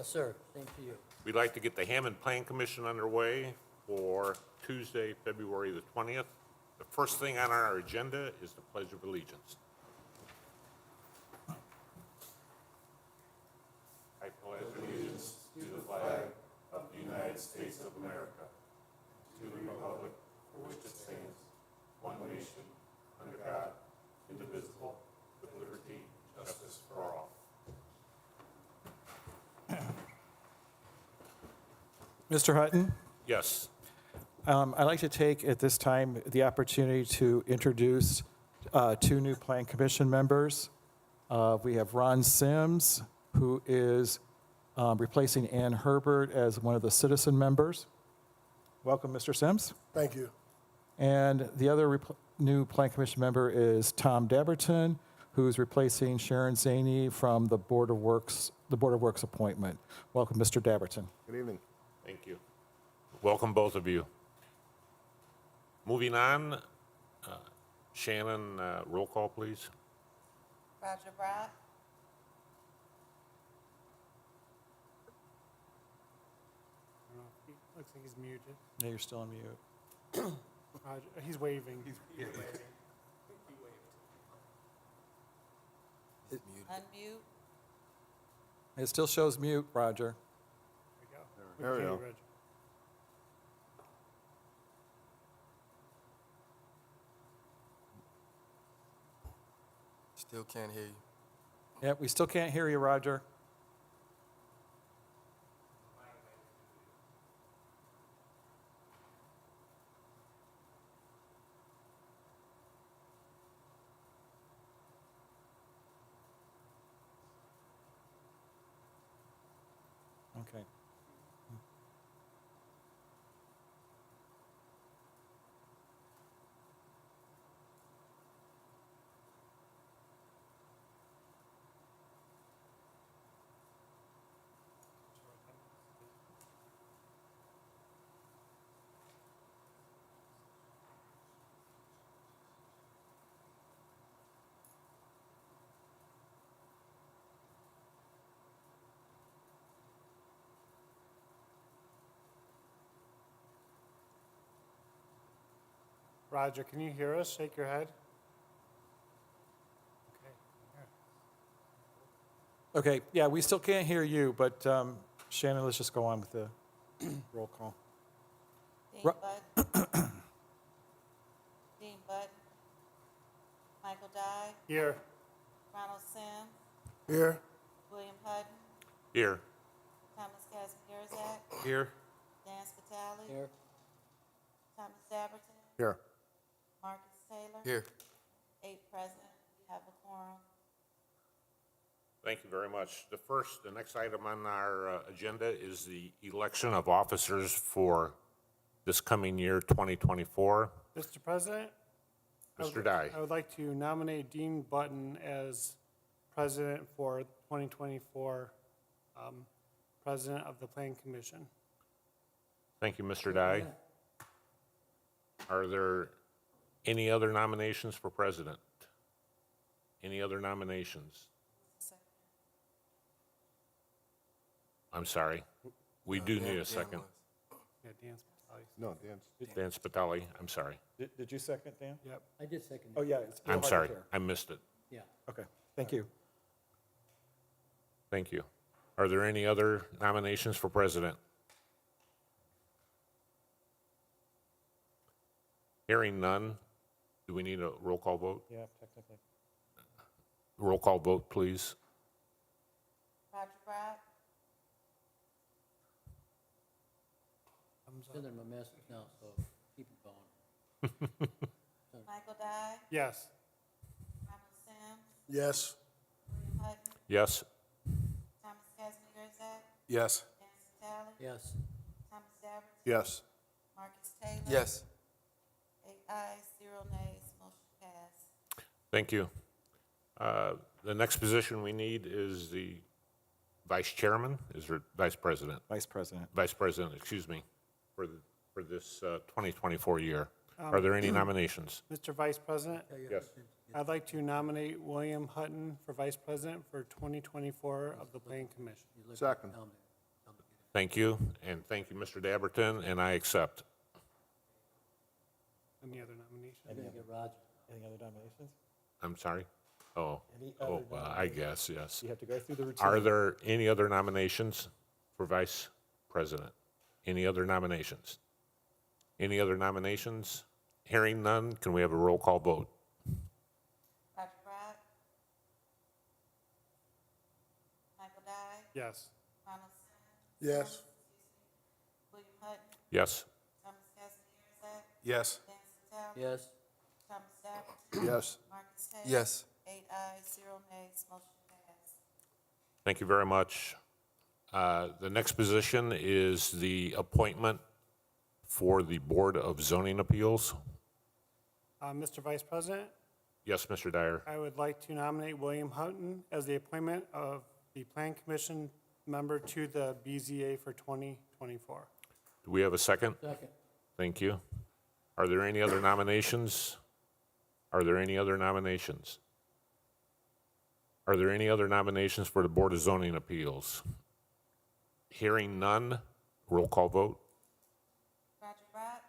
Yes, sir. Same to you. We'd like to get the Hammond Plan Commission underway for Tuesday, February the 20th. The first thing on our agenda is the Pledge of Allegiance. I pledge allegiance to the flag of the United States of America, to the republic for which it stands, one nation, under God, indivisible, with liberty and justice for all. Mr. Hutton, Yes. I'd like to take at this time the opportunity to introduce two new Plan Commission members. We have Ron Sims, who is replacing Ann Herbert as one of the citizen members. Welcome, Mr. Sims. Thank you. And the other new Plan Commission member is Tom Dabberton, who's replacing Sharon Zaney from the Board of Works appointment. Welcome, Mr. Dabberton. Good evening. Thank you. Welcome, both of you. Moving on, Shannon, roll call, please. Roger Brock, Looks like he's muted. Yeah, you're still on mute. Roger, he's waving. unmute. It still shows mute, Roger. There we Okay, go. Roger. Still can't hear you. Yeah, we still can't hear you, Roger. Okay. Roger, can you hear us? Shake your head. Okay. Okay, yeah, we still can't hear you, but Shannon, let's just go on with the roll call. Dean Ro- Button. Dean Button. Michael Dye. Here. Ronald Sims. Here. William Hutton. Here. Thomas Kazmierzak. Here. Dan Spitali. Here. Thomas Dabberton. Here. Marcus Taylor. Here. 8 present. We have a quorum. Thank you very much. The next item on our agenda is the election of officers for this coming year, 2024. Mr. President? Mr. Dye. I would like to nominate Dean Button as president for 2024, president of the Plan Commission. Thank you, Mr. Dye. Are there any other nominations for president? Any other nominations? I'm sorry. We do need a second. Yeah, Dan Spitali. No, Dan's. Dan Spitali, I'm sorry. Did you second, Dan? Yep. I did second. Oh, yeah. It's real I'm hard to sorry. hear. I missed it. Yeah. Okay, thank you. Thank you. Are there any other nominations for president? Hearing none, do we need a roll call vote? Yeah, technically. Roll call vote, please. Roger Brock. Sending him a message now, so keep it going. Michael Dye. Yes. Ronald Sims. Yes. William Hutton. Yes? Thomas Kazmierzak. Yes. Dan Spitali. Yes. Thomas Dabberton. Yes. Marcus Taylor. Yes. 8 ayes, 0 nays. Motion passed. Thank you. The next position we need is the vice chairman, is there vice president? Vice President. Vice president, excuse me, for this 2024 year. Are there any nominations? Mr. Vice President, Yes. I'd like to nominate William Hutton for vice president for 2024 of the Plan Commission. Second. Thank you, and thank you, Mr. Dabberton, and I accept. Any other nominations? I didn't get Roger. Any other nominations? I'm sorry? Oh, Any other I guess, yes. You have to go through the routine. Are there any other nominations for vice president? Any other nominations? Any other nominations? Hearing none, can we have a roll call vote? Roger Pratt. Michael Dye. Yes. Ronald Sims. Yes. William Hutton. Yes? Thomas Cassidy. Yes. Dan Sattel. Yes, Thomas Davenport. Yes. Marcus Taylor. Yes. 8 ayes, 0 nays, motion passed. Thank you very much. The next position is the appointment for the Board of Zoning Appeals. Mr. Vice President, Yes, Mr. Dyer. I would like to nominate William Hutton as the appointment of the Plan Commission member to the BZA for 2024. Do we have a second? second. Thank you. Are there any other nominations? Are there any other nominations? Are there any other nominations for the Board of Zoning Appeals? Hearing none, roll call vote. Roger Pratt.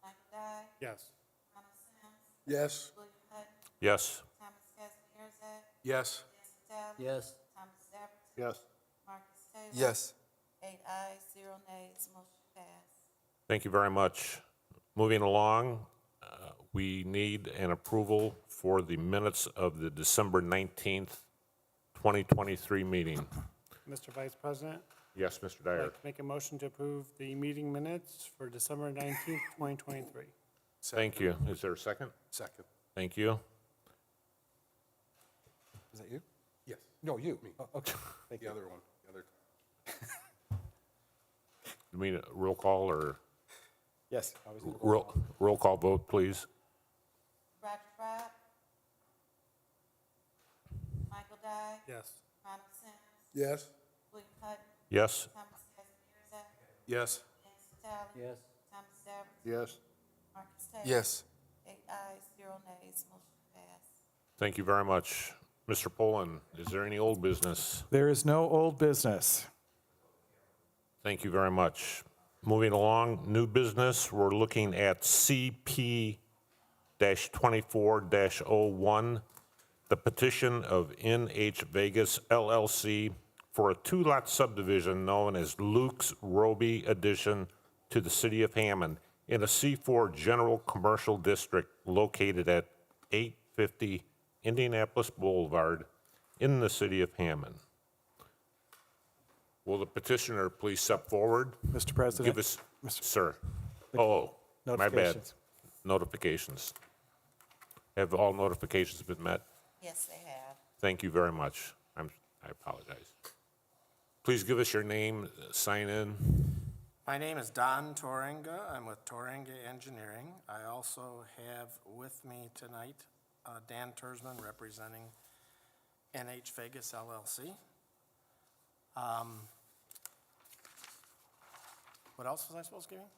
Michael Dye. Yes. Ronald Sims. Yes. William Hutton. Yes. Thomas Cassidy. Yes. Dan Sattel. Yes, Thomas Davenport. Yes. Marcus Taylor. Yes. 8 ayes, 0 nays, motion passed. Thank you very much. Moving along, we need an approval for the minutes of the December 19th, 2023 meeting. Mr. Vice President, Yes, Mr. I'd Dyer. like to make a motion to approve the meeting minutes for December 19th, 2023. Thank you. Is there a second? Second. Thank you. Is that you? Yes. No, you. Oh, okay. Thank The you. other one, the other. Do we need a roll call or Yes. I was gonna roll call. roll call vote, please? Roger Pratt. Michael Dye. Yes. Ronald Sims. Yes. William Hutton. Yes? Thomas Cassidy. Yes. Dan Sattel. yes, Thomas Davenport. Yes. Marcus Taylor. Yes. 8 ayes, 0 nays, motion passed. Thank you very much. Mr. Poland, is there any old business? There is no old business. Thank you very much. Moving along, new business, we're looking at CP-24-01, the petition of NH Vegas LLC for a two-lot subdivision known as Luke's Roby addition to the city of Hammond in a C4 General Commercial District located at 850 Indianapolis Boulevard in the city of Hammond. Will the petitioner please step forward? Mr. President? Give us, sir. Oh, my bad. Notifications. Notifications. Have all notifications been met? Yes, they have. Thank you very much. I apologize. Please give us your name, sign in. My name is Don Torenga. I'm with Torenga Engineering. I also have with me tonight Dan Tersman representing NH Vegas LLC. What else was I supposed to give you?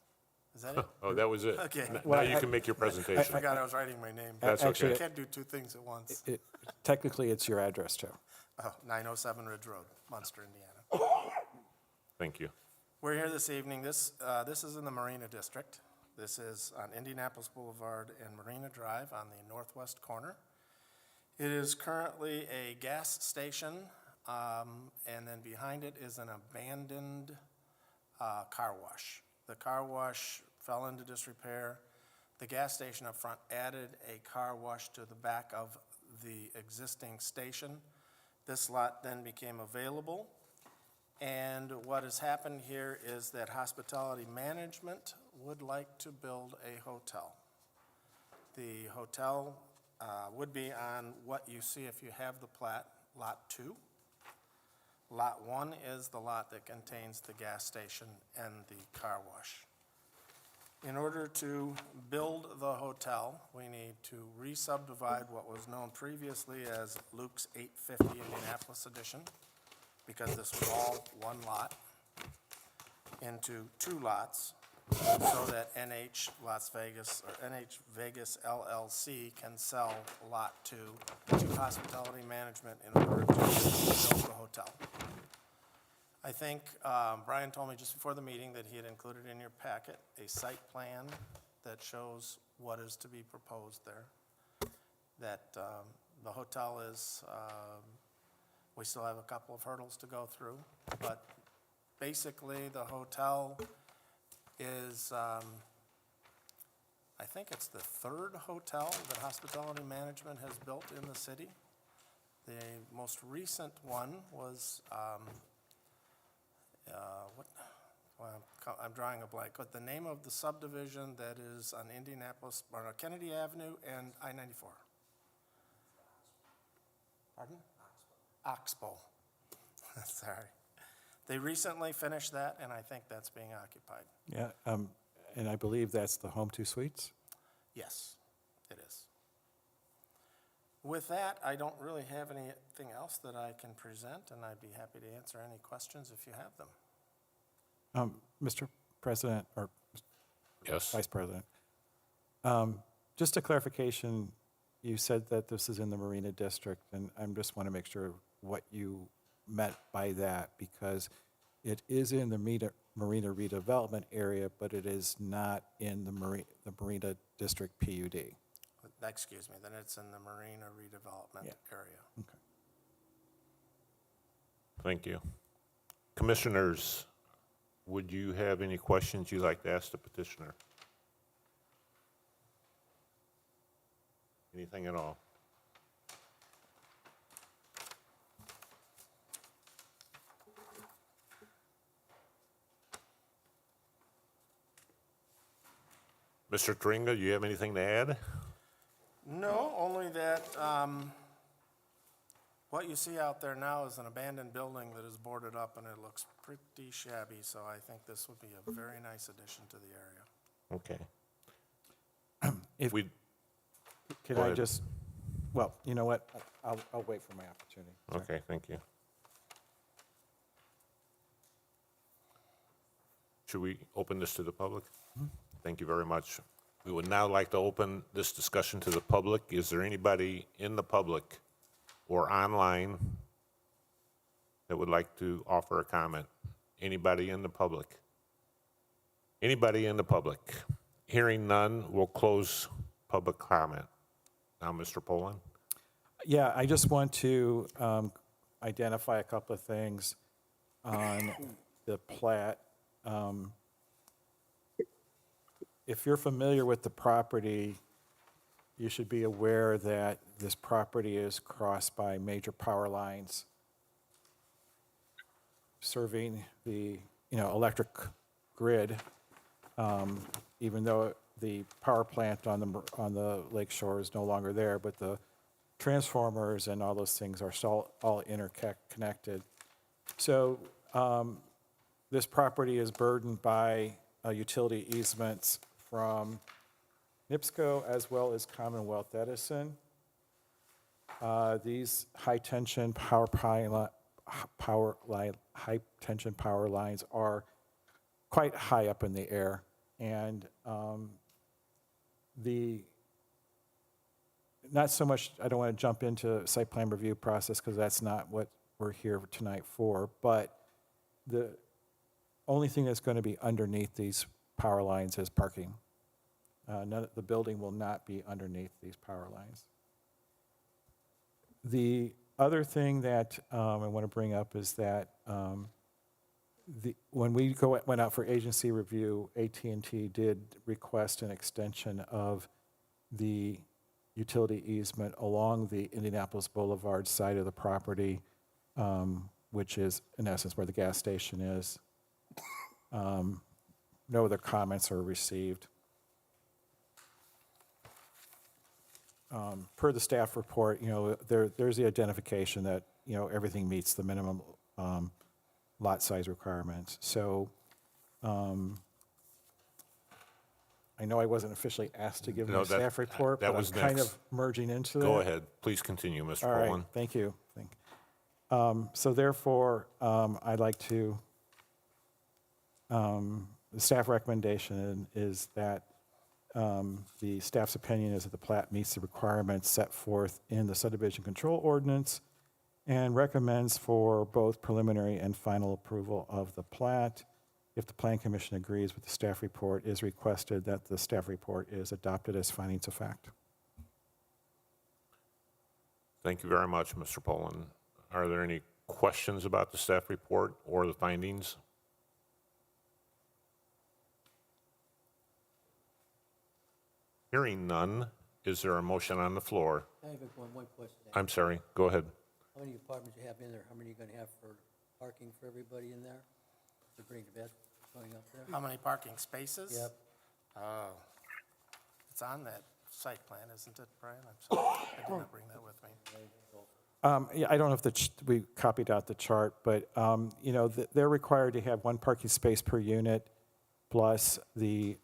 Is that it? Oh, that was it. Okay. Now you can make your I presentation. forgot I was writing my name. That's Actually, okay. I can't do two things at once. Technically, it's your address, Joe. Oh, 907 Ridge Road, Munster, Indiana. Thank you. We're here this evening. This is in the Marina District. This is on Indianapolis Boulevard and Marina Drive on the northwest corner. It is currently a gas station, and then behind it is an abandoned car wash. The car wash fell into disrepair. The gas station up front added a car wash to the back of the existing station. This lot then became available. And what has happened here is that hospitality management would like to build a hotel. The hotel would be on what you see if you have the plat, Lot 2. Lot 1 is the lot that contains the gas station and the car wash. In order to build the hotel, we need to re-subdivide what was known previously as Luke's 850 Indianapolis Edition, because this was all one lot, into two lots, so that NH Las Vegas, or NH Vegas LLC can sell Lot 2 to hospitality management in order to build the hotel. I think Brian told me just before the meeting that he had included in your packet a site plan that shows what is to be proposed there. That the hotel is, we still have a couple of hurdles to go through, but basically the hotel is, I think it's the third hotel that hospitality management has built in the city. The most recent one was, I'm drawing a blank, but the name of the subdivision that is on Indianapolis, or no, Kennedy Avenue and I-94. Pardon? Oxbow. Sorry. They recently finished that, and I think that's being occupied. Yeah, and I believe that's the Home 2 Suites? Yes, it is. With that, I don't really have anything else that I can present, and I'd be happy to answer any questions if you have them. Mr. President, or Yes. Vice President, just a clarification, you said that this is in the Marina District, and I just want to make sure what you meant by that, because it is in the Marina redevelopment area, but it is not in the Marina District PUD. Excuse me, then it's in the Marina redevelopment area. Okay. Thank you. Commissioners, would you have any questions you'd like to ask the petitioner? Anything at all? Mr. Tringa, do you have anything to add? No, only that what you see out there now is an abandoned building that is boarded up, and it looks pretty shabby, so I think this would be a very nice addition to the area. Okay. If- We, Can Go I ahead. just, well, you know what, I'll wait for my opportunity. Sorry. okay, thank you. Should we open this to the public? Thank you very much. We would now like to open this discussion to the public. Is there anybody in the public or online that would like to offer a comment? Anybody in the public? Anybody in the public? Hearing none, we'll close public comment. Now, Mr. Poland? Yeah, I just want to identify a couple of things on the plat. If you're familiar with the property, you should be aware that this property is crossed by major power lines serving the, electric grid, even though the power plant on the lake shore is no longer there, but the transformers and all those things are still all interconnected. So this property is burdened by utility easements from NIPSCO as well as Commonwealth Edison. These high-tension high-tension power lines are quite high up in the air, and not so much, I don't want to jump into site plan review process because that's not what we're here tonight for, but the only thing that's going to be underneath these power lines is parking. The building will not be underneath these power lines. The other thing that I want to bring up is that when we went out for agency review, AT&T did request an extension of the utility easement along the Indianapolis Boulevard side of the property, which is in essence where the gas station is. No other comments are received. Per the staff report, there's the identification that, everything meets the minimum lot size requirements. So I know I wasn't officially asked to give No, my that- staff report, that but I'm was kind next. of merging into that. Go ahead. Please continue, Mr. All right, Poland. thank you. So therefore, I'd like to, the staff recommendation is that the staff's opinion is that the plat meets the requirements set forth in the subdivision control ordinance and recommends for both preliminary and final approval of the plat. If the Plan Commission agrees with the staff report, it is requested that the staff report is adopted as findings of fact. Thank you very much, Mr. Poland. Are there any questions about the staff report or the findings? Hearing none, is there a motion on the floor? I have one question. I'm sorry, go ahead. How many apartments you have in there? How many are you gonna have for parking for everybody in there? To bring the bed going up there? How many parking spaces? Yep. Oh, it's on that site plan, isn't it, Brian? I'm sorry, I did not bring that with me. Yeah, I don't know if we copied out the chart, but, you know, they're required to have one parking space per unit plus the,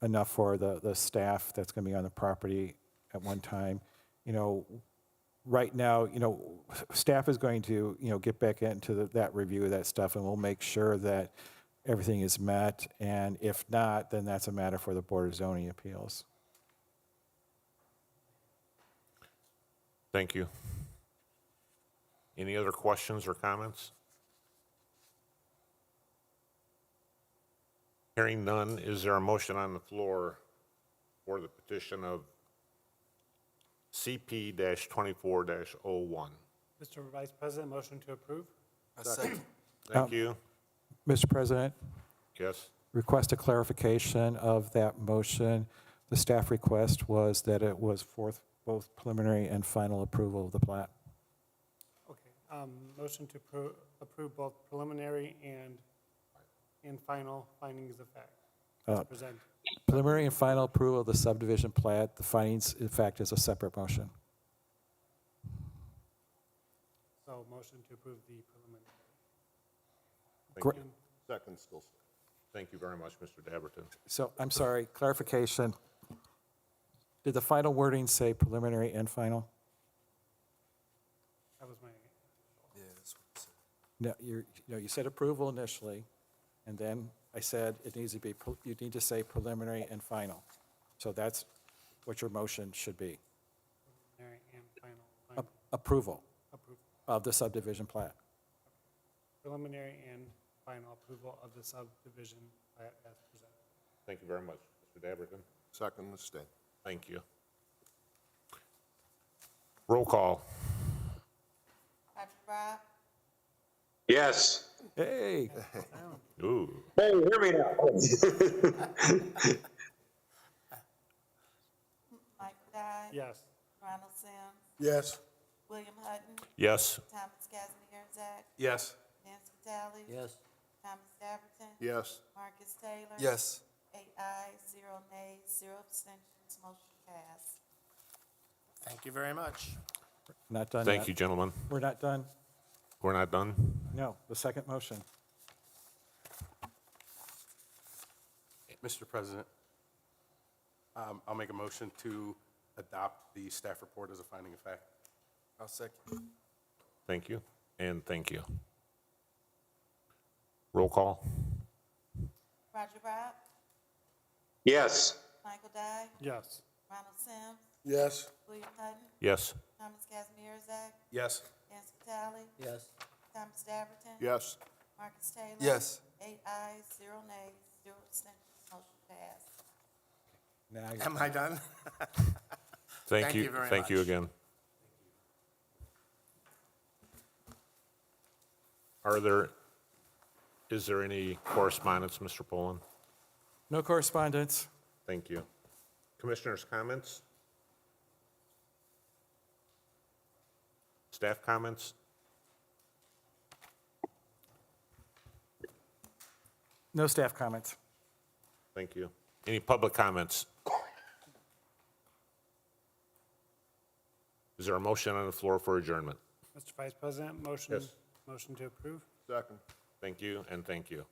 enough for the staff that's going to be on the property at one time. You know, right now, you know, staff is going to, you know, get back into that review of that stuff, and we'll make sure that everything is met. And if not, then that's a matter for the Board of Zoning Appeals. Thank you. Any other questions or comments? Hearing none, is there a motion on the floor for the petition of CP-24-01? Mr. Vice President, motion to approve? Thank you. Mr. President, Yes. request a clarification of that motion. The staff request was that it was for both preliminary and final approval of the plat. Okay, motion to approve both preliminary and final findings of fact. Uh, Present. Preliminary and final approval of the subdivision plat. The findings, in fact, is a separate motion. So motion to approve the preliminary. Gr- And Second still. Thank you very much, Mr. Dabberton. So, I'm sorry, clarification. Did the final wording say preliminary and final? that was my, No, you said approval initially, and then I said it needs to be, you need to say preliminary and final. So that's what your motion should be. preliminary and final Approval approval. of the subdivision plat. Preliminary and final approval of the subdivision plat as presented. Thank you very much, Mr. Dabberton. Second mistake. Thank you. Roll call. Roger Brown, Yes. Hey, Ooh, Hey, hear me now. Michael Dye. Yes. Ronald Sims, Yes. William Hutton, yes. Thomas Kazimierczak, Yes. Nancy Vitale. Yes. Thomas Davenport, Yes. Marcus Taylor. Yes. 8 ayes, 0 nays, 0 abstentions, motion passed. Thank you very much. not done Thank yet. you, gentlemen. We're not done? We're not done? No, the second motion. Mr. President, I'll make a motion to adopt the staff report as a finding of fact. I'll second. Thank you, and thank you. Roll call. Roger Brown, Yes. Michael Dye, Yes. Ronald Sims, Yes. William Hutton, Yes. Thomas Kazimierczak, Yes. Nancy Vitale, Yes. Thomas Davenport. Yes. Marcus Taylor. Yes. 8 ayes, 0 nays, 0 abstentions, motion passed. Now you're Am I done? Thank you. very Thank you much. again. Is there any correspondence, Mr. Poland? No correspondence. Thank you. Commissioners' comments? Staff comments? No staff comments. Thank you. Any public comments? Is there a motion on the floor for adjournment? Mr. Vice President, motion, Yes. motion to approve? Second. Thank you, and thank you.